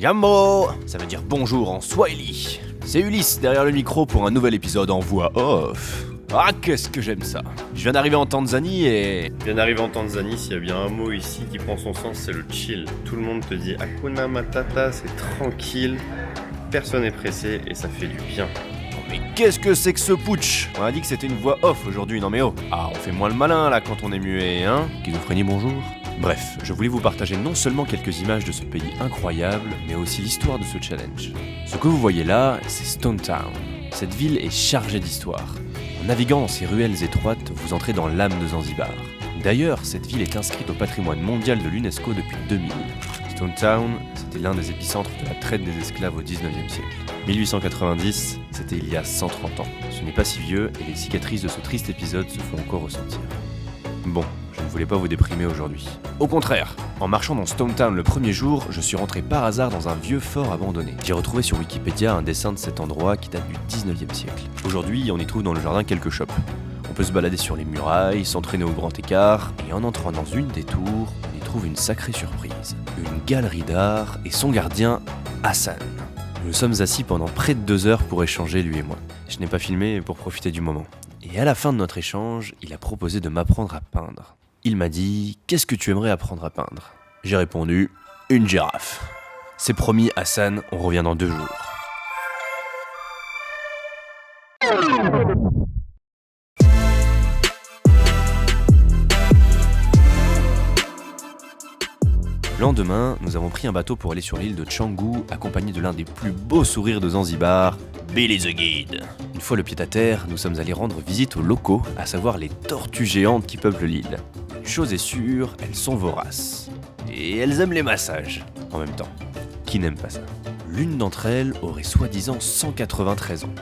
Jambo, ça veut dire bonjour en Swahili. C'est Ulysse derrière le micro pour un nouvel épisode en voix off. Ah, qu'est-ce que j'aime ça. Je viens d'arriver en Tanzanie et... S'il y a bien un mot ici qui prend son sens, c'est le chill. Tout le monde te dit Hakuna Matata, c'est tranquille, personne n'est pressé et ça fait du bien. Mais qu'est-ce que c'est que ce putsch? On a dit que c'était une voix off aujourd'hui, non mais oh. Ah, on fait moins le malin là quand on est muet, hein? Schizophrénie, bonjour. Bref, je voulais vous partager non seulement quelques images de ce pays incroyable, mais aussi l'histoire de ce challenge. Ce que vous voyez là, c'est Stone Town. Cette ville est chargée d'histoire. En naviguant dans ces ruelles étroites, vous entrez dans l'âme de Zanzibar. D'ailleurs, cette ville est inscrite au patrimoine mondial de l'UNESCO depuis 2000. Stone Town, c'était l'un des épicentres de la traite des esclaves au 19e siècle. 1890, c'était il y a 130 ans. Ce n'est pas si vieux et les cicatrices de ce triste épisode se font encore ressentir. Bon, je ne voulais pas vous déprimer aujourd'hui. Au contraire, en marchant dans Stone Town le premier jour, je suis rentré par hasard dans un vieux fort abandonné. J'ai retrouvé sur Wikipédia un dessin de cet endroit qui date du 19e siècle. Aujourd'hui, on y trouve dans le jardin quelques shops. On peut se balader sur les murailles, s'entraîner au grand écart, et en entrant dans une des tours, on y trouve une sacrée surprise. Une galerie d'art et son gardien, Hassan. Nous sommes assis pendant près de 2 heures pour échanger, lui et moi. Je n'ai pas filmé pour profiter du moment. Et à la fin de notre échange, il a proposé de m'apprendre à peindre. Il m'a dit « Qu'est-ce que tu aimerais apprendre à peindre ?» J'ai répondu « Une girafe ». C'est promis, Hassan, on revient dans 2 jours. Le lendemain, nous avons pris un bateau pour aller sur l'île de Canggu, accompagné de l'un des plus beaux sourires de Zanzibar, Billy the Guide. Une fois le pied à terre, nous sommes allés rendre visite aux locaux, à savoir les tortues géantes qui peuplent l'île. Une chose est sûre, elles sont voraces. Et elles aiment les massages, en même temps. Qui n'aime pas ça? L'une d'entre elles aurait soi-disant 193 ans.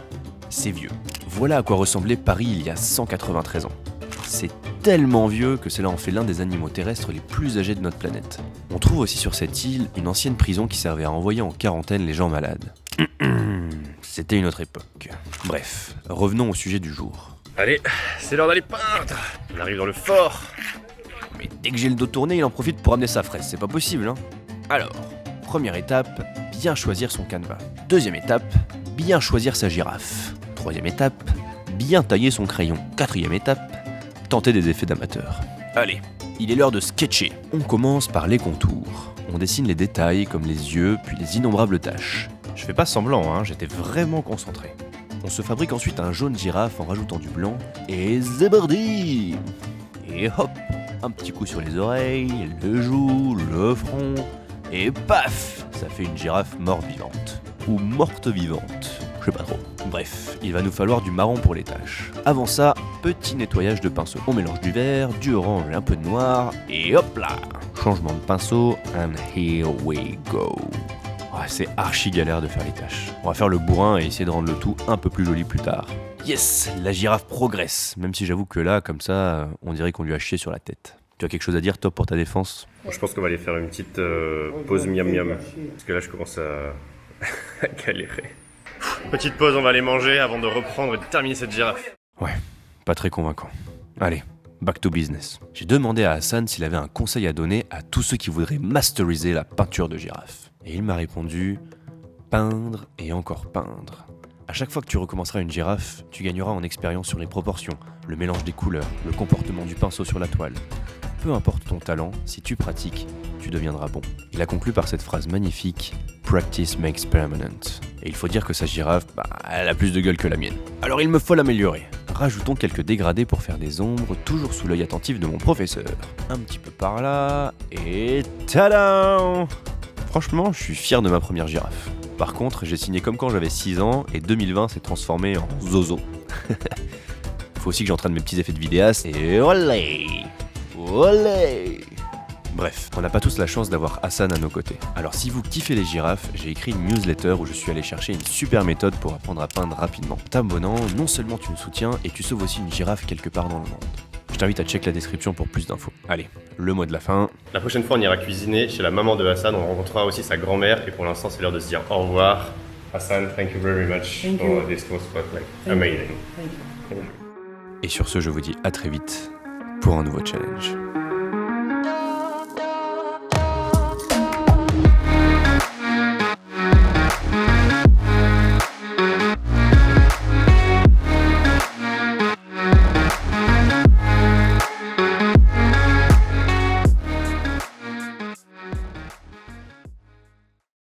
C'est vieux. Voilà à quoi ressemblait Paris il y a 193 ans. C'est tellement vieux que cela en fait l'un des animaux terrestres les plus âgés de notre planète. On trouve aussi sur cette île une ancienne prison qui servait à envoyer en quarantaine les gens malades. C'était une autre époque. Bref, revenons au sujet du jour. Allez, c'est l'heure d'aller peindre. On arrive dans le fort. Mais dès que j'ai le dos tourné, il en profite pour amener sa fraise, c'est pas possible, hein. Alors, première étape, bien choisir son canevas. Deuxième étape, bien choisir sa girafe. Troisième étape, bien tailler son crayon. Quatrième étape, tenter des effets d'amateur. Allez, il est l'heure de sketcher. On commence par les contours. On dessine les détails comme les yeux, puis les innombrables taches. Je fais pas semblant, hein, j'étais vraiment concentré. On se fabrique ensuite un jaune girafe en rajoutant du blanc, et zébardi! Et hop, un petit coup sur les oreilles, le joue, le front, et paf! Ça fait une girafe morte-vivante. Ou morte-vivante, je sais pas trop. Bref, il va nous falloir du marron pour les taches. Avant ça, petit nettoyage de pinceau. On mélange du vert, du orange et un peu de noir, et hop là! Changement de pinceau, and here we go. C'est archi galère de faire les tâches. On va faire le bourrin et essayer de rendre le tout un peu plus joli plus tard. Yes, la girafe progresse, même si j'avoue que là, comme ça, on dirait qu'on lui a chié sur la tête. Tu as quelque chose à dire, Top, pour ta défense? Je pense qu'on va aller faire une petite pause miam miam. Parce que là, je commence à galérer. Petite pause, on va aller manger avant de reprendre et de terminer cette girafe. Ouais, pas très convaincant. Allez, back to business. J'ai demandé à Hassan s'il avait un conseil à donner à tous ceux qui voudraient masteriser la peinture de girafe. Et il m'a répondu « Peindre et encore peindre ». À chaque fois que tu recommenceras une girafe, tu gagneras en expérience sur les proportions, le mélange des couleurs, le comportement du pinceau sur la toile. Peu importe ton talent, si tu pratiques, tu deviendras bon. Il a conclu par cette phrase magnifique « Practice makes permanent ». Et il faut dire que sa girafe, elle a plus de gueule que la mienne. Alors il me faut l'améliorer. Rajoutons quelques dégradés pour faire des ombres, toujours sous l'œil attentif de mon professeur. Un petit peu par là, et tadam! Franchement, je suis fier de ma première girafe. Par contre, j'ai signé comme quand j'avais 6 ans et 2020 s'est transformé en zozo. Faut aussi que j'entraîne mes petits effets de vidéaste et olé! Olé! Bref, on n'a pas tous la chance d'avoir Hassan à nos côtés. Alors si vous kiffez les girafes, j'ai écrit une newsletter où je suis allé chercher une super méthode pour apprendre à peindre rapidement. En t'abonnant, non seulement tu me soutiens, et tu sauves aussi une girafe quelque part dans le monde. Je t'invite à checker la description pour plus d'infos. Allez, le mot de la fin. La prochaine fois, on ira cuisiner chez la maman de Hassan. On rencontrera aussi sa grand-mère. Et pour l'instant, c'est l'heure de se dire au revoir. Hassan, thank you very much for this was amazing. Et sur ce, je vous dis à très vite pour un nouveau challenge.